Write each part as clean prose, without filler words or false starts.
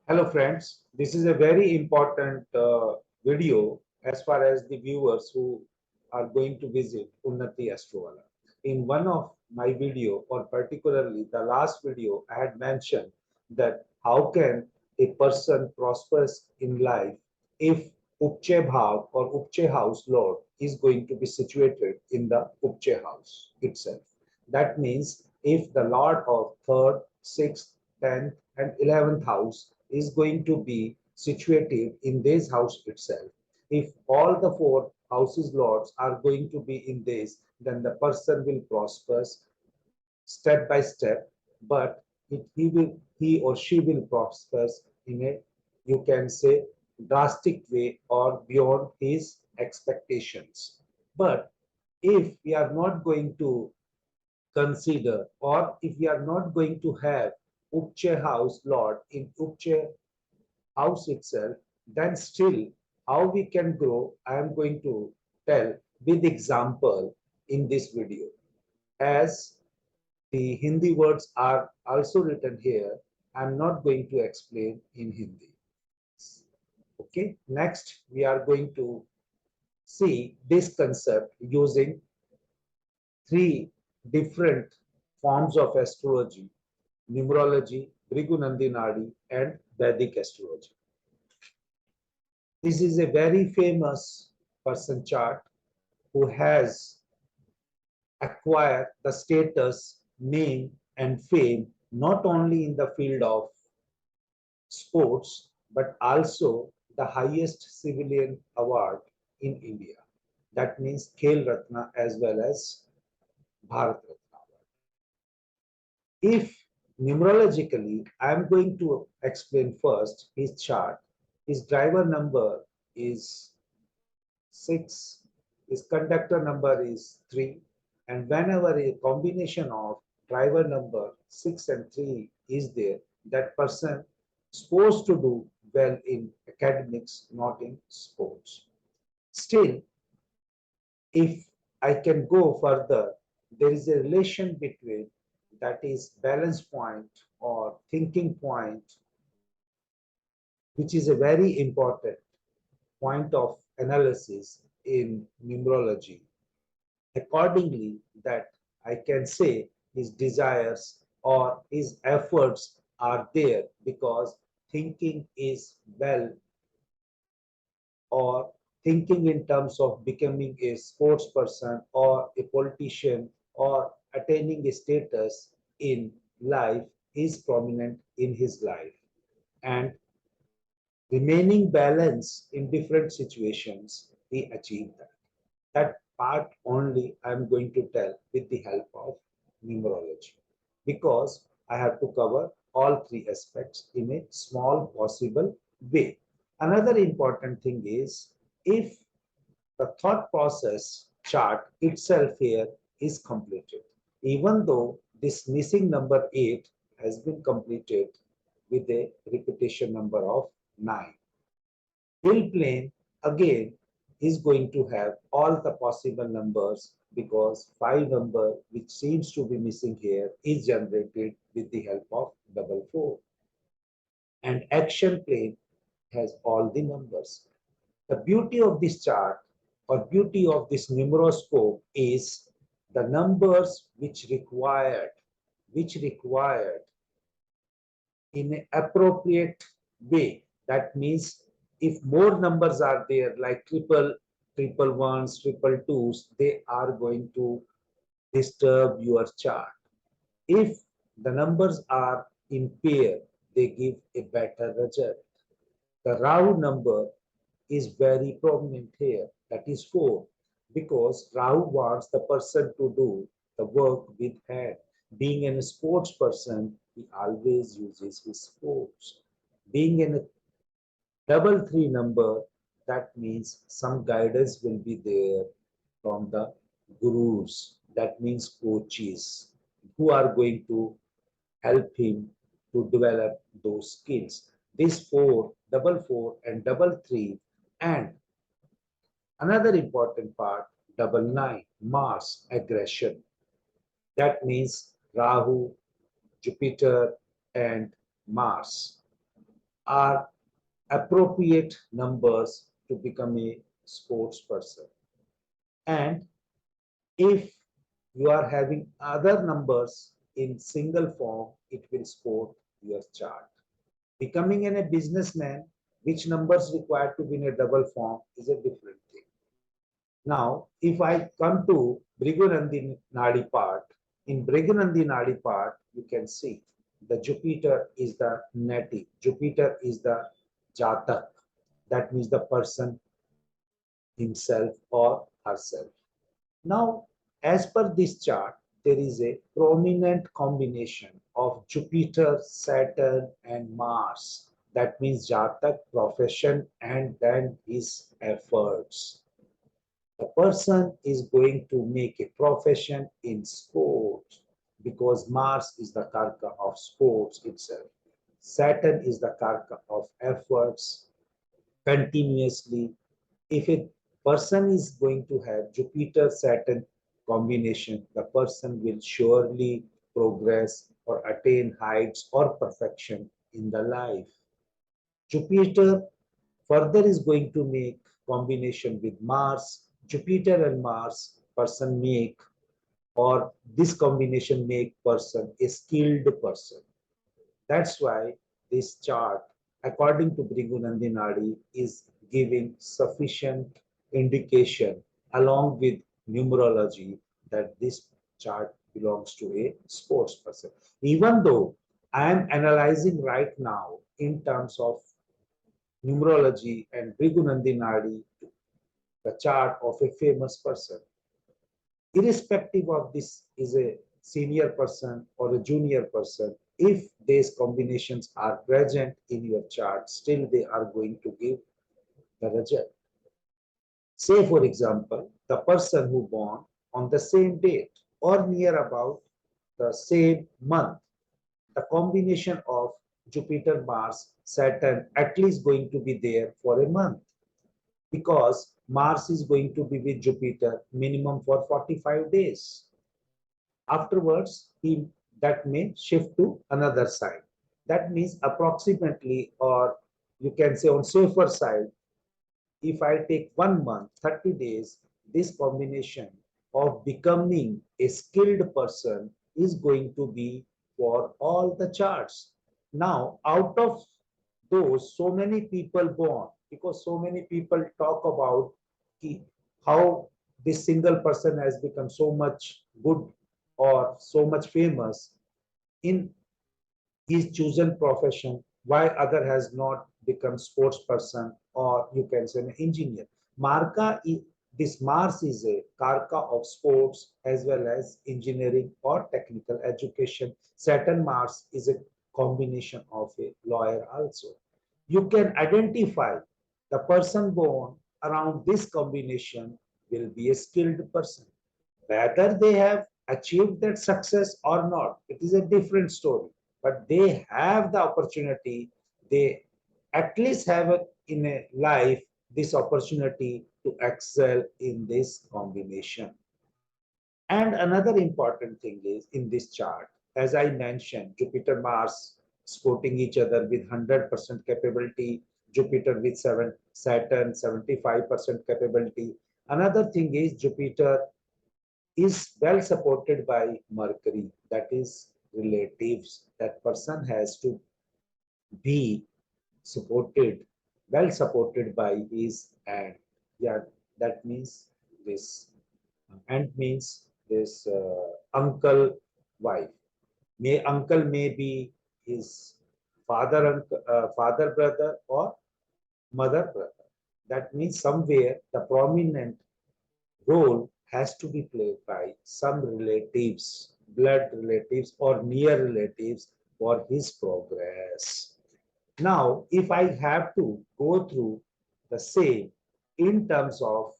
Hello friends, this is a very important video as far as the viewers who are going to visit Unnati Astrovala. In one of my video, or particularly the last video, I had mentioned that how can a person prospers in life if Upchay Bhav or Upchay house Lord is going to be situated in the Upchay house itself. That means if the Lord of 3rd, 6th, 10th and 11th house is going to be situated in this house itself. If all the four houses lords are going to be in this, then the person will prosper step by step, but he or she will prosper in a, you can say, drastic way or beyond his expectations. But if we are not going to consider, or if we are not going to have Upchay house lord in Upchay house itself, then still how we can grow, I am going to tell with example in this video. As the Hindi words are also written here, I am not going to explain in Hindi. Okay, next we are going to see this concept using three different forms of astrology: numerology, Nandi Nadi, and Vedic astrology. This is a very famous person chart who has acquired the status, name, and fame not only in the field of sports but also the highest civilian award in India. That means Khel Ratna as well as Bharat Ratna. If numerologically, I am going to explain first his chart. His driver number is 6, his conductor number is 3, and whenever a combination of driver number 6 and 3 is there, that person is supposed to do well in academics, not in sports. Still, if I can go further, there is a relation between, that is balance point or thinking point, which is a very important point of analysis in numerology. Accordingly, that I can say his desires or his efforts are there because thinking is well, or thinking in terms of becoming a sports person or a politician or attaining a status in life is prominent in his life, and remaining balanced in different situations, he achieved that. That part only I am going to tell with the help of numerology, because I have to cover all three aspects in a small possible way. Another important thing is, if the thought process chart itself here is completed, even though this missing number 8 has been completed with a repetition number of 9. Bill plane again is going to have all the possible numbers, because 5 number which seems to be missing here is generated with the help of double 4. And action plane has all the numbers. The beauty of this chart or beauty of this numeroscope is the numbers which required in an appropriate way. That means if more numbers are there, like triple ones, triple twos, they are going to disturb your chart. If the numbers are in pair, they give a better result. The Rahu number is very prominent here, that is 4, because Rahu wants the person to do the work with hand. Being a sports person, he always uses his sports. Being in a double 3 number, that means some guidance will be there from the gurus, that means coaches, who are going to help him to develop those skills. This 4, double 4 and double 3, and another important part, double 9, Mars, aggression. That means Rahu, Jupiter, and Mars. are appropriate numbers to become a sports person. And if you are having other numbers in single form, it will support your chart. Becoming a businessman, which numbers required to be in a double form is a different thing. Now, if I come to Bhrigunandi Nadi part, in Bhrigunandi Nadi part, you can see the Jupiter is the Nati, Jupiter is the Jatak, that means the person himself or herself. Now, as per this chart, there is a prominent combination of Jupiter, Saturn, and Mars. That means Jatak, profession, and then his efforts. The person is going to make a profession in sports because Mars is the karka of sports itself. Saturn is the karka of efforts continuously. If a person is going to have Jupiter Saturn combination, the person will surely progress or attain heights or perfection in the life. Jupiter further is going to make combination with Mars. Jupiter and Mars person make, or this combination make person a skilled person. That's why this chart, according to Bhrigunandi Nadi, is giving sufficient indication along with numerology that this chart belongs to a sports person. Even though I am analyzing right now in terms of numerology and Bhrigunandi Nadi, the chart of a famous person, irrespective of this is a senior person or a junior person, if these combinations are present in your chart, still they are going to give the result. Say, for example, the person who born on the same date or near about the same month, the combination of Jupiter, Mars, Saturn at least going to be there for a month, because Mars is going to be with Jupiter minimum for 45 days. Afterwards, that may shift to another side. That means approximately, or you can say on safer side, if I take 1 month, 30 days, this combination of becoming a skilled person is going to be for all the charts. Now, out of those, so many people born, because so many people talk about how this single person has become so much good or so much famous in his chosen profession, why other has not become sports person, or you can say an engineer. This Mars is a karka of sports as well as engineering or technical education. Saturn Mars is a combination of a lawyer also. You can identify the person born around this combination will be a skilled person. Whether they have achieved that success or not, it is a different story. But they have the opportunity, they at least have in a life this opportunity to excel in this combination. And another important thing is in this chart, as I mentioned, Jupiter, Mars supporting each other with 100% capability, Jupiter with Saturn 75% capability. Another thing is Jupiter is well supported by Mercury, that is relatives. That person has to be supported, well supported by his aunt. Yeah, that means this aunt means this uncle wife. Uncle may be his father brother or mother brother. That means somewhere the prominent role has to be played by some relatives, blood relatives or near relatives for his progress. Now, if I have to go through the same in terms of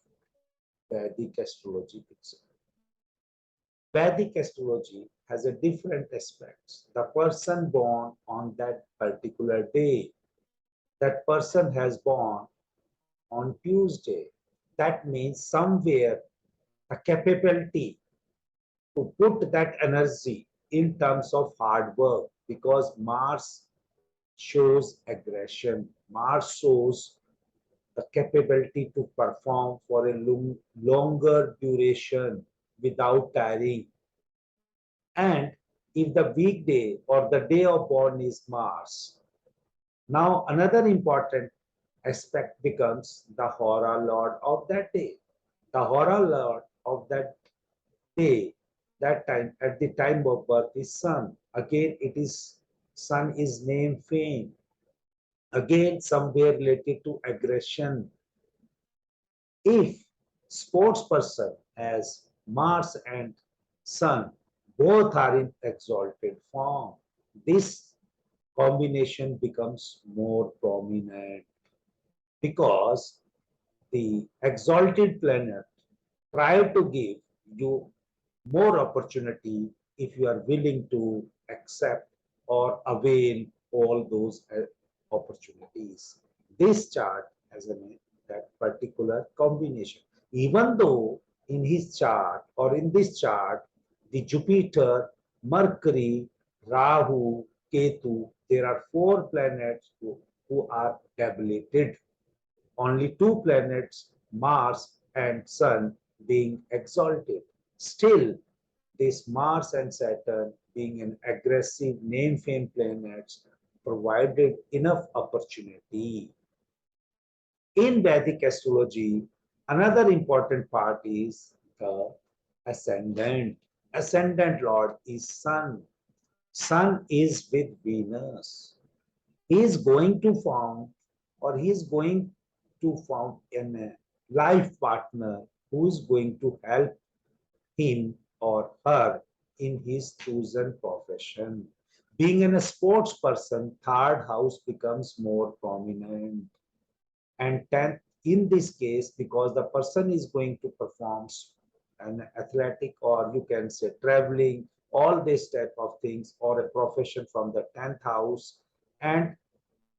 Vedic astrology itself. Vedic astrology has a different aspects. The person born on that particular day, that person has born on Tuesday. That means somewhere a capability to put that energy in terms of hard work, because Mars shows aggression. Mars shows the capability to perform for a longer duration without tiring. And if the weekday or the day of born is Mars, now another important aspect becomes the Hora Lord of that day. The Hora Lord of that day, that time, at the time of birth is Sun. Again, it is Sun is name fame. Again, somewhere related to aggression. If sports person as Mars and Sun both are in exalted form, this combination becomes more prominent because the exalted planet try to give you more opportunity if you are willing to accept or avail all those opportunities. This chart has that particular combination. Even though in his chart or in this chart, the Jupiter, Mercury, Rahu, Ketu, there are four planets who are tabulated. Only two planets, Mars and Sun, being exalted. Still, this Mars and Saturn, being an aggressive name fame planets, provided enough opportunity. In Vedic astrology, another important part is the ascendant. Ascendant Lord is Sun. Sun is with Venus. He is going to found or he is going to found a life partner who is going to help him or her in his chosen profession. Being a sports person, third house becomes more prominent. And 10th, in this case, because the person is going to perform an athletic or you can say traveling, all this type of things, or a profession from the 10th house, and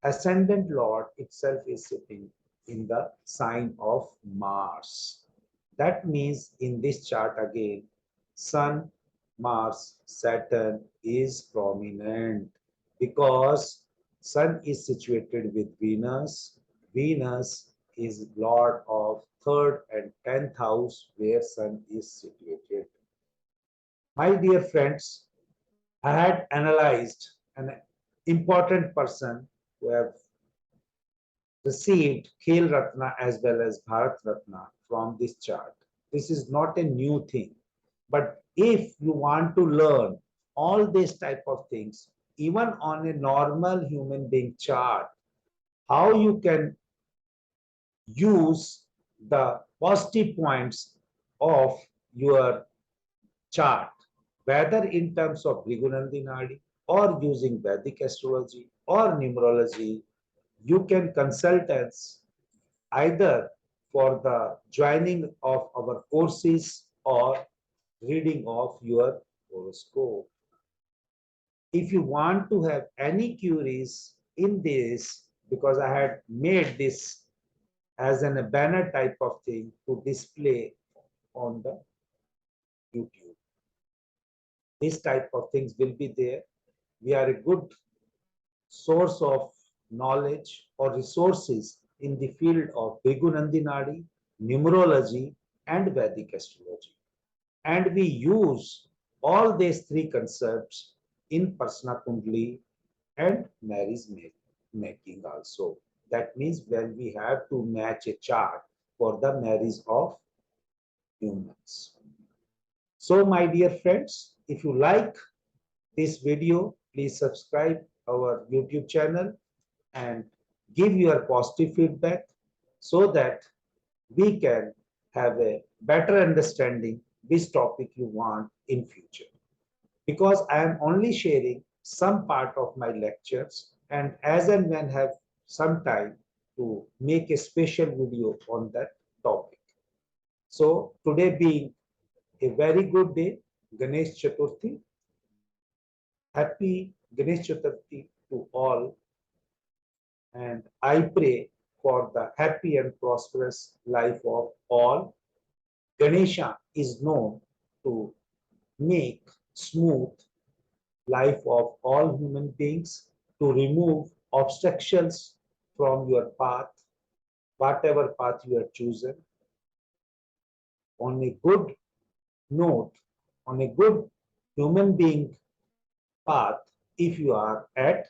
ascendant Lord itself is sitting in the sign of Mars. That means in this chart again, Sun, Mars, Saturn is prominent because Sun is situated with Venus. Venus is Lord of 3rd and 10th house where Sun is situated. My dear friends, I had analyzed an important person who have received Khel Ratna as well as Bharat Ratna from this chart. This is not a new thing. But if you want to learn all these type of things, even on a normal human being chart, how you can use the positive points of your chart, whether in terms of Bhrigunandi Nadi or using Vedic astrology or numerology, you can consult us either for the joining of our courses or reading of your horoscope. If you want to have any queries in this, because I had made this as a banner type of thing to display on the YouTube. This type of things will be there. We are a good source of knowledge or resources in the field of Bhigunandi Nadi, numerology, and Vedic astrology. And we use all these three concepts in Prasna Kundli and marriage making also. That means when we have to match a chart for the marriage of humans. So my dear friends, if you like this video, please subscribe our YouTube channel and give your positive feedback so that we can have a better understanding which topic you want in future. Because I am only sharing some part of my lectures and as and when have some time to make a special video on that topic. So today being a very good day, Ganesh Chaturthi. Happy Ganesh Chaturthi to all, and I pray for the happy and prosperous life of all. Ganesha is known to make smooth life of all human beings, to remove obstructions from your path, whatever path you have chosen, on a good note, on a good human being path, if you are at,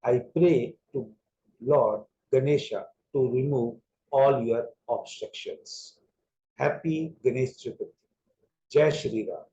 I pray to Lord Ganesha to remove all your obstructions. Happy Ganesh Chaturthi. Jai Shri Ram.